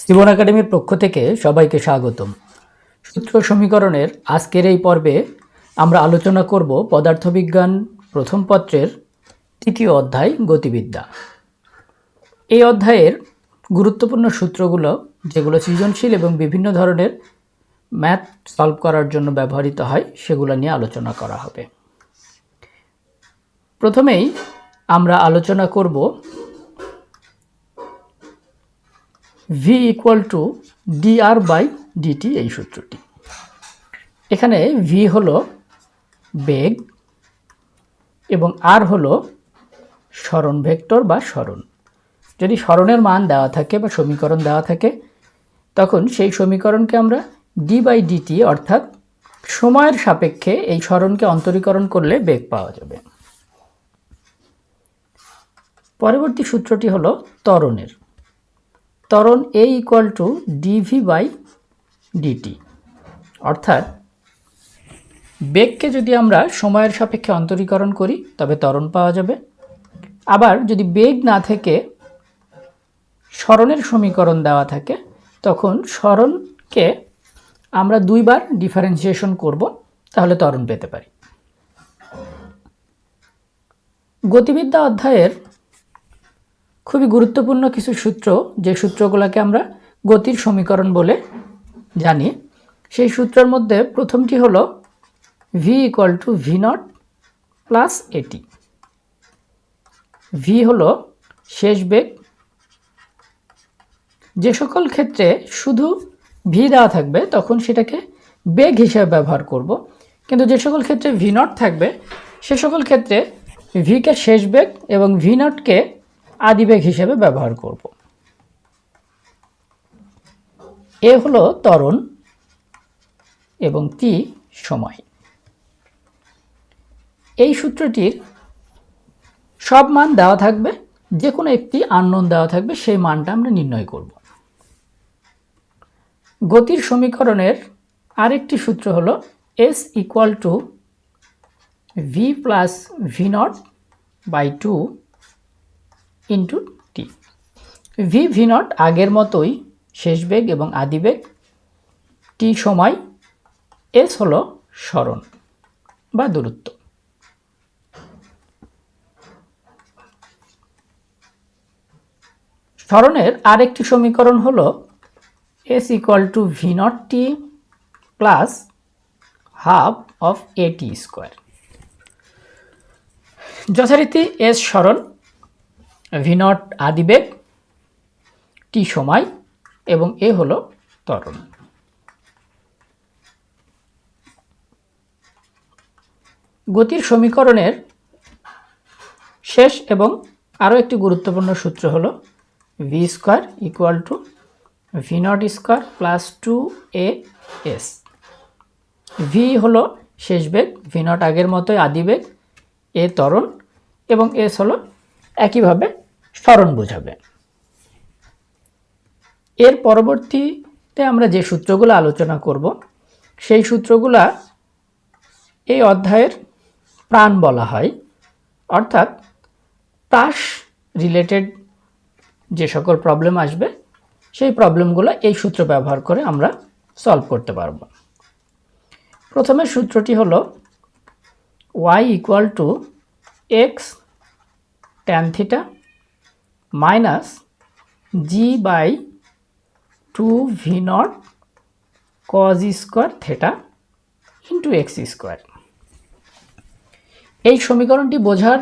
জীবন একাডেমির পক্ষ থেকে সবাইকে স্বাগতম। সূত্র সমীকরণের আজকের এই পর্বে আমরা আলোচনা করব পদার্থবিজ্ঞান প্রথম পত্রের তৃতীয় অধ্যায় গতিবিদ্যা। এই অধ্যায়ের গুরুত্বপূর্ণ সূত্রগুলো যেগুলো সৃজনশীল এবং বিভিন্ন ধরনের ম্যাথ সলভ করার জন্য ব্যবহৃত হয় সেগুলো নিয়ে আলোচনা করা হবে। প্রথমেই আমরা আলোচনা করব v equal to dr by dt এই সূত্রটি। এখানে v হলো বেগ এবং r হলো সরণ ভেক্টর বা সরণ। যদি সরণের মান দেওয়া থাকে বা সমীকরণ দেওয়া থাকে তখন সেই সমীকরণকে আমরা d বাই dt অর্থাৎ সময়ের সাপেক্ষে এই সরণকে অন্তরীকরণ করলে বেগ পাওয়া যাবে। পরবর্তী সূত্রটি হলো ত্বরণের। ত্বরণ a equal to dv by dt অর্থাৎ বেগকে যদি আমরা সময়ের সাপেক্ষে অন্তরীকরণ করি তবে ত্বরণ পাওয়া যাবে। আবার যদি বেগ না থেকে সরণের সমীকরণ দেওয়া থাকে তখন সরণকে আমরা দুইবার ডিফারেন্সিয়েশন করব, তাহলে ত্বরণ পেতে পারি। গতিবিদ্যা অধ্যায়ের খুবই গুরুত্বপূর্ণ কিছু সূত্র, যে সূত্রগুলোকে আমরা গতির সমীকরণ বলে জানি, সেই সূত্রের মধ্যে প্রথমটি হলো v equal to V naught plus এটি। ভি হলো শেষ বেগ। যে সকল ক্ষেত্রে শুধু ভি দেওয়া থাকবে তখন সেটাকে বেগ হিসেবে ব্যবহার করব, কিন্তু যে সকল ক্ষেত্রে ভি নট থাকবে সে সকল ক্ষেত্রে ভিকে শেষ বেগ এবং ভি নটকে আদিবেগ হিসেবে ব্যবহার করব। এ হলো ত্বরণ এবং টি সময়। এই সূত্রটির সব মান দেওয়া থাকবে, যে কোনো একটি আননোন দেওয়া থাকবে, সেই মানটা আমরা নির্ণয় করব। গতির সমীকরণের আরেকটি সূত্র হলো s equal to v plus v naught by two into t. V naught আগের মতোই শেষ বেগ এবং আদিবেগ, টি সময়, এস হলো সরণ বা দূরত্ব। সরণের আরেকটি সমীকরণ হলো S equal to V naught T plus half of A T square. যথারীতি এস সরণ, ভি নট আদিবেগ, টি সময় এবং এ হলো ত্বরণ। গতির সমীকরণের শেষ এবং আরও একটি গুরুত্বপূর্ণ সূত্র হলো v square equal to V naught square plus two a s. V হলো শেষ বেগ, ভি নট আগের মতোই আদিবেগ, এ ত্বরণ এবং এস হলো একইভাবে সরণ বোঝাবে। এর পরবর্তীতে আমরা যে সূত্রগুলো আলোচনা করব সেই সূত্রগুলা এই অধ্যায়ের প্রাণ বলা হয়, অর্থাৎ প্রাস রিলেটেড যে সকল প্রবলেম আসবে সেই প্রবলেমগুলো এই সূত্র ব্যবহার করে আমরা সলভ করতে পারব। প্রথমে সূত্রটি হলো y equal to x tan theta minus g by two V naught cos square theta into x square. এই সমীকরণটি বোঝার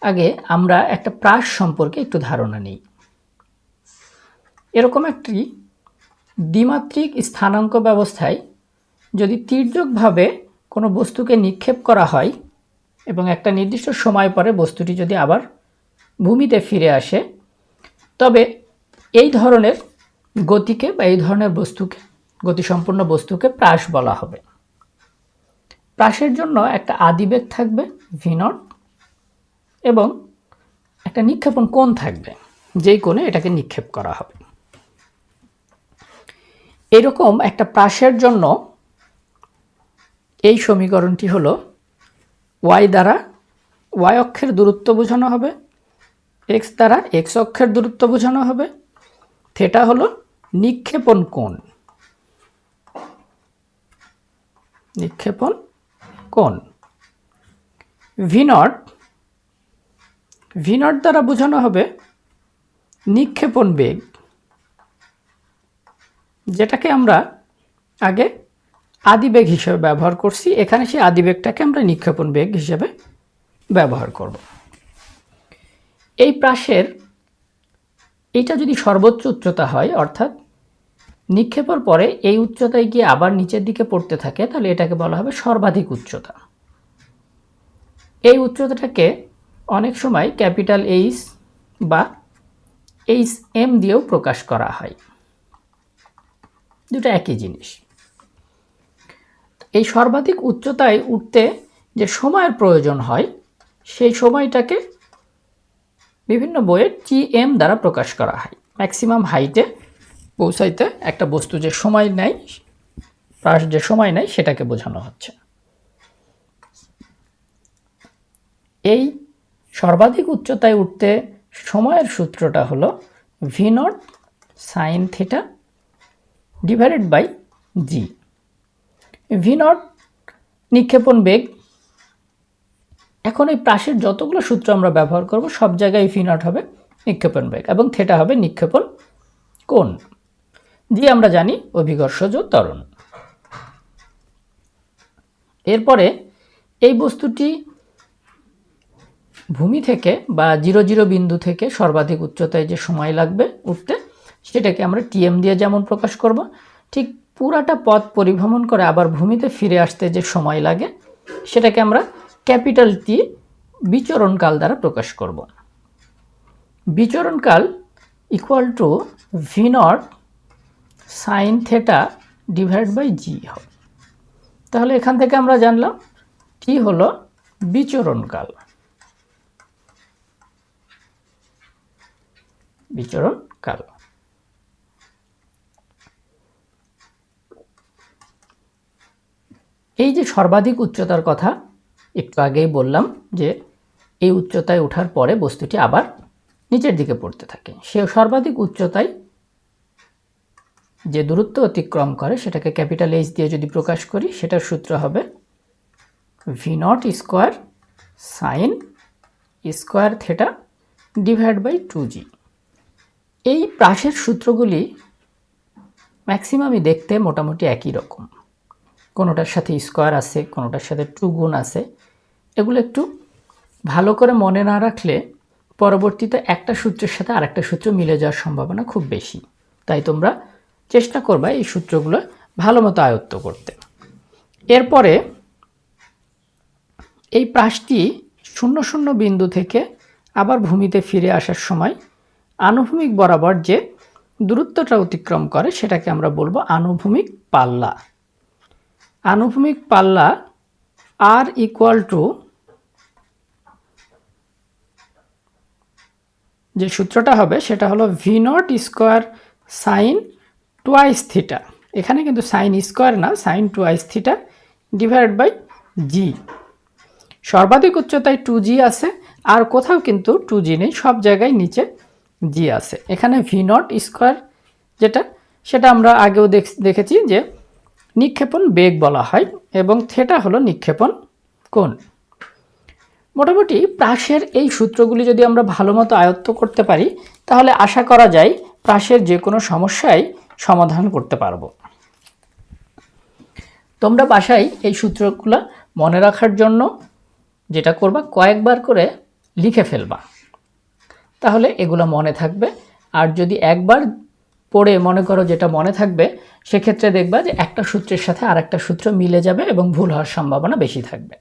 আগে আমরা একটা প্রাস সম্পর্কে একটু ধারণা নিই। এরকম একটি দ্বিমাত্রিক স্থানাঙ্ক ব্যবস্থায় যদি তির্যকভাবে কোনো বস্তুকে নিক্ষেপ করা হয় এবং একটা নির্দিষ্ট সময় পরে বস্তুটি যদি আবার ভূমিতে ফিরে আসে, তবে এই ধরনের গতিকে বা এই ধরনের বস্তুকে, গতিসম্পন্ন বস্তুকে প্রাস বলা হবে। প্রাসের জন্য একটা আদিবেগ থাকবে ভি নট এবং একটা নিক্ষেপণ কোণ থাকবে, যেই কোণে এটাকে নিক্ষেপ করা হবে। এরকম একটা প্রাসের জন্য এই সমীকরণটি হলো y দ্বারা y অক্ষের দূরত্ব বোঝানো হবে, x দ্বারা x অক্ষের দূরত্ব বোঝানো হবে, থেটা হলো নিক্ষেপণ কোণ। নিক্ষেপণ কোণ ভি নট, ভি নট দ্বারা বোঝানো হবে নিক্ষেপণ বেগ, যেটাকে আমরা আগে আদিবেগ হিসেবে ব্যবহার করছি। এখানে সেই আদিবেগটাকে আমরা নিক্ষেপণ বেগ হিসেবে ব্যবহার করব। এই প্রাসের এইটা যদি সর্বোচ্চ উচ্চতা হয়, অর্থাৎ নিক্ষেপের পরে এই উচ্চতায় গিয়ে আবার নিচের দিকে পড়তে থাকে, তাহলে এটাকে বলা হবে সর্বাধিক উচ্চতা। এই উচ্চতাটাকে অনেক সময় ক্যাপিটাল এইচ বা এইচ এম দিয়েও প্রকাশ করা হয়, দুটো একই জিনিস। এই সর্বাধিক উচ্চতায় উঠতে যে সময়ের প্রয়োজন হয়, সেই সময়টাকে বিভিন্ন বইয়ে টিএম দ্বারা প্রকাশ করা হয়। ম্যাক্সিমাম হাইটে পৌঁছাইতে একটা বস্তু যে সময় নেয়, যে সময় নেয়, সেটাকে বোঝানো হচ্ছে। এই সর্বাধিক উচ্চতায় উঠতে সময়ের সূত্রটা হলো V naught sine theta divided by G. V naught নিক্ষেপণ বেগ। এখন এই প্রাসের যতগুলো সূত্র আমরা ব্যবহার করব, সব জায়গায় ভি নট হবে নিক্ষেপণ বেগ এবং থিটা হবে নিক্ষেপণ কোণ। জি আমরা জানি অভিকর্ষজ ত্বরণ। এরপরে এই বস্তুটি ভূমি থেকে বা 0 বিন্দু থেকে সর্বাধিক উচ্চতায় যে সময় লাগবে উঠতে, সেটাকে আমরা টিএম দিয়ে যেমন প্রকাশ করব, ঠিক পুরাটা পথ পরিভ্রমণ করে আবার ভূমিতে ফিরে আসতে যে সময় লাগে, সেটাকে আমরা ক্যাপিটাল টি বিচরণকাল দ্বারা প্রকাশ করব। বিচরণকাল equal to V naught sine theta divide by G হবে। তাহলে এখান থেকে আমরা জানলাম টি হলো বিচরণকাল। বিচরণকাল। এই যে সর্বাধিক উচ্চতার কথা একটু আগেই বললাম, যে এই উচ্চতায় ওঠার পরে বস্তুটি আবার নিচের দিকে পড়তে থাকে। সে সর্বাধিক উচ্চতায় যে দূরত্ব অতিক্রম করে, সেটাকে ক্যাপিটাল এইচ দিয়ে যদি প্রকাশ করি, সেটার সূত্র হবে v naught square sine square theta divide by 2g। এই প্রাসের সূত্রগুলি ম্যাক্সিমামই দেখতে মোটামুটি একই রকম, কোনোটার সাথে স্কোয়ার আছে, কোনোটার সাথে 2 গুণ আছে। এগুলো একটু ভালো করে মনে না রাখলে পরবর্তীতে একটা সূত্রের সাথে আরেকটা সূত্র মিলে যাওয়ার সম্ভাবনা খুব বেশি। তাই তোমরা চেষ্টা করবা এই সূত্রগুলো ভালো মতো আয়ত্ত করতে। এরপরে এই প্রাসটি 0 বিন্দু থেকে আবার ভূমিতে ফিরে আসার সময় আনুভূমিক বরাবর যে দূরত্বটা অতিক্রম করে, সেটাকে আমরা বলবো আনুভূমিক পাল্লা। আনুভূমিক পাল্লা আর ইকুয়াল টু, যে সূত্রটা হবে সেটা হলো V naught square sine twice theta. এখানে কিন্তু সাইন স্কোয়ার না, sine twice theta divide by G. সর্বাধিক উচ্চতায় 2g আছে, আর কোথাও কিন্তু 2g নেই, সব জায়গায় নিচে জি আছে। এখানে ভি নট স্কোয়ার যেটা, সেটা আমরা আগেও দেখেছি যে নিক্ষেপণ বেগ বলা হয়, এবং থিটা হলো নিক্ষেপণ কোণ। মোটামুটি প্রাসের এই সূত্রগুলি যদি আমরা ভালো মতো আয়ত্ত করতে পারি, তাহলে আশা করা যায় প্রাসের যে কোনো সমস্যাই সমাধান করতে পারবো। তোমরা বাসায় এই সূত্রগুলো মনে রাখার জন্য যেটা করবা, কয়েকবার করে লিখে ফেলবা, তাহলে এগুলো মনে থাকবে। আর যদি একবার পড়ে মনে করো যেটা মনে থাকবে, সেক্ষেত্রে দেখবা যে একটা সূত্রের সাথে আরেকটা সূত্র মিলে যাবে এবং ভুল হওয়ার সম্ভাবনা বেশি থাকবে।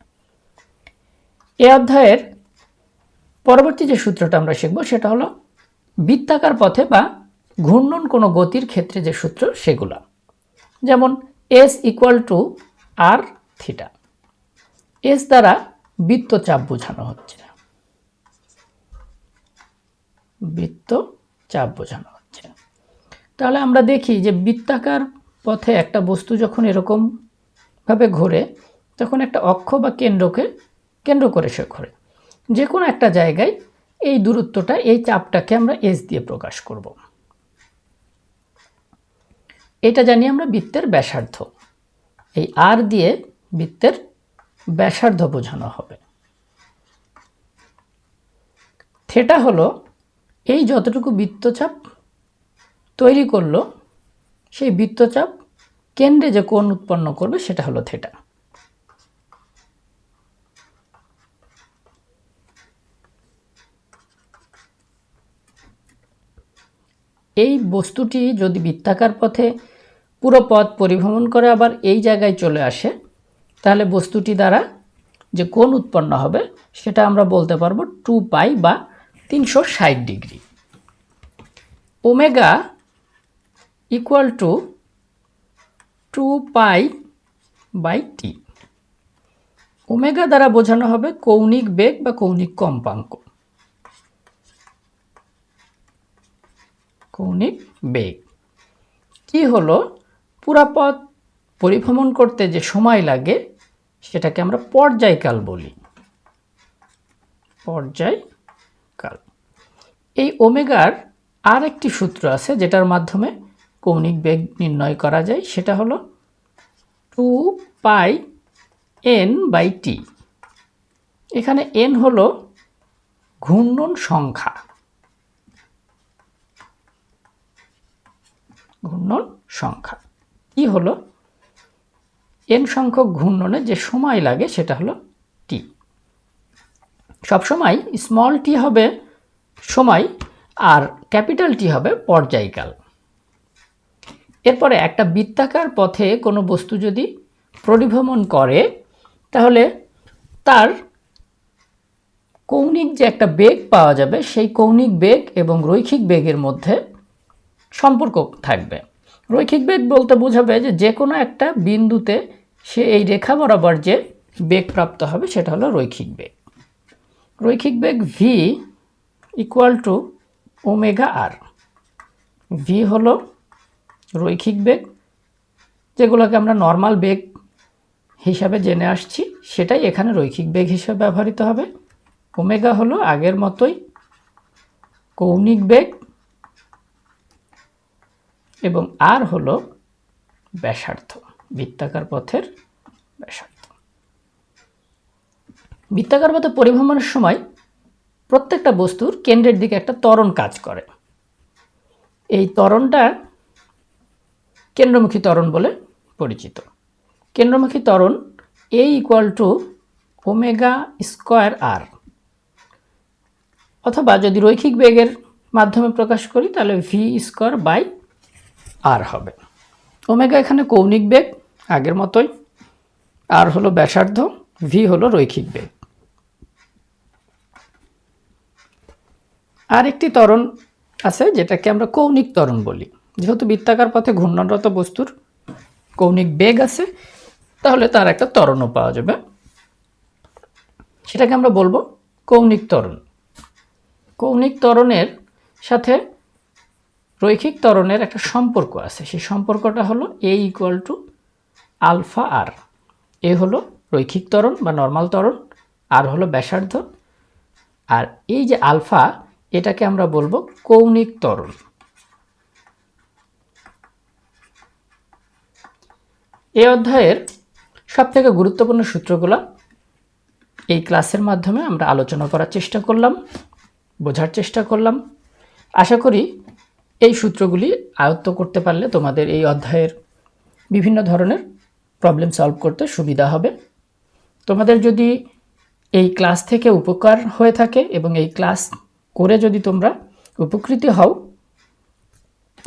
এই অধ্যায়ের পরবর্তী যে সূত্রটা আমরা শিখব, সেটা হলো বৃত্তাকার পথে বা ঘূর্ণন কোনো গতির ক্ষেত্রে যে সূত্র, সেগুলো। যেমন s equal to r theta. S দ্বারা বৃত্তচাপ বোঝানো হচ্ছে, বৃত্তচাপ বোঝানো হচ্ছে। তাহলে আমরা দেখি যে বৃত্তাকার পথে একটা বস্তু যখন এরকম ভাবে ঘোরে, তখন একটা অক্ষ বা কেন্দ্রকে কেন্দ্র করে সে ঘোরে। যে কোনো একটা জায়গায় এই দূরত্বটা, এই চাপটাকে আমরা এস দিয়ে প্রকাশ করব। এটা জানি আমরা বৃত্তের ব্যাসার্ধ। এই আর দিয়ে বৃত্তের ব্যাসার্ধ বোঝানো হবে। থিটা হলো এই যতটুকু বৃত্তচাপ তৈরি করলো সেই বৃত্তচাপ কেন্দ্রে যে কোণ উৎপন্ন করবে সেটা হলো থিটা। এই বস্তুটি যদি বৃত্তাকার পথে পুরো পথ পরিভ্রমণ করে আবার এই জায়গায় চলে আসে, তাহলে বস্তুটি দ্বারা যে কোণ উৎপন্ন হবে সেটা আমরা বলতে পারবো 2π বা 360 degree. Omega equal to 2π by T. Omega দ্বারা বোঝানো হবে কৌণিক বেগ বা কৌণিক কম্পাঙ্ক। কৌণিক বেগ কি হলো, পুরা পথ পরিভ্রমণ করতে যে সময় লাগে সেটাকে আমরা পর্যায়কাল বলি। পর্যায়কাল। এই ওমেগার আর একটি সূত্র আছে যেটার মাধ্যমে কৌণিক বেগ নির্ণয় করা যায়, সেটা হলো 2πn/t। এখানে n হলো ঘূর্ণন সংখ্যা। ঘূর্ণন সংখ্যা কি হলো, n সংখ্যক ঘূর্ণনে যে সময় লাগে সেটা হলো t। সবসময় স্মল টি হবে সময় আর ক্যাপিটাল টি হবে পর্যায়কাল। এরপরে একটা বৃত্তাকার পথে কোনো বস্তু যদি পরিভ্রমণ করে তাহলে তার কৌণিক যে একটা বেগ পাওয়া যাবে সেই কৌণিক বেগ এবং রৈখিক বেগের মধ্যে সম্পর্ক থাকবে। রৈখিক বেগ বলতে বোঝাবে যে কোনো একটা বিন্দুতে সে এই রেখা বরাবর যে বেগ প্রাপ্ত হবে সেটা হলো রৈখিক বেগ। রৈখিক বেগ v equal to omega r. v হলো রৈখিক বেগ, যেগুলোকে আমরা নর্মাল বেগ হিসাবে জেনে আসছি সেটাই এখানে রৈখিক বেগ হিসাবে ব্যবহৃত হবে। ওমেগা হলো আগের মতোই কৌণিক বেগ এবং আর হলো ব্যাসার্ধ, বৃত্তাকার পথের ব্যাসার্ধ। বৃত্তাকার পথে পরিভ্রমণের সময় প্রত্যেকটা বস্তুর কেন্দ্রের দিকে একটা ত্বরণ কাজ করে। এই ত্বরণটা কেন্দ্রমুখী ত্বরণ বলে পরিচিত। কেন্দ্রমুখী ত্বরণ a equal to omega square R, অথবা যদি রৈখিক বেগের মাধ্যমে প্রকাশ করি তাহলে v স্কোয়ার বাই আর হবে। ওমেগা এখানে কৌণিক বেগ আগের মতোই, আর হলো ব্যাসার্ধ, v হলো রৈখিক বেগ। আর একটি ত্বরণ আছে যেটাকে আমরা কৌণিক ত্বরণ বলি। যেহেতু বৃত্তাকার পথে ঘূর্ণনরত বস্তুর কৌণিক বেগ আছে তাহলে তার একটা ত্বরণও পাওয়া যাবে, সেটাকে আমরা বলবো কৌণিক ত্বরণ। কৌণিক ত্বরণের সাথে রৈখিক ত্বরণের একটা সম্পর্ক আছে, সেই সম্পর্কটা হলো a ইকুয়াল টু আলফা আর। এ হলো রৈখিক ত্বরণ বা নর্মাল ত্বরণ, আর হলো ব্যাসার্ধ, আর এই যে আলফা এটাকে আমরা বলবো কৌণিক ত্বরণ। এই অধ্যায়ের সবথেকে গুরুত্বপূর্ণ সূত্রগুলো এই ক্লাসের মাধ্যমে আমরা আলোচনা করার চেষ্টা করলাম, বোঝার চেষ্টা করলাম। আশা করি এই সূত্রগুলি আয়ত্ত করতে পারলে তোমাদের এই অধ্যায়ের বিভিন্ন ধরনের প্রবলেম সলভ করতে সুবিধা হবে। তোমাদের যদি এই ক্লাস থেকে উপকার হয়ে থাকে এবং এই ক্লাস করে যদি তোমরা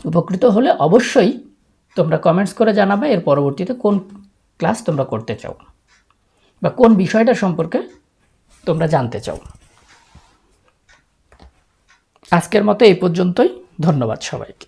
উপকৃত হলে অবশ্যই তোমরা কমেন্টস করে জানাবে এর পরবর্তীতে কোন ক্লাস তোমরা করতে চাও বা কোন বিষয়টা সম্পর্কে তোমরা জানতে চাও। আজকের মতো এই পর্যন্তই। ধন্যবাদ সবাইকে।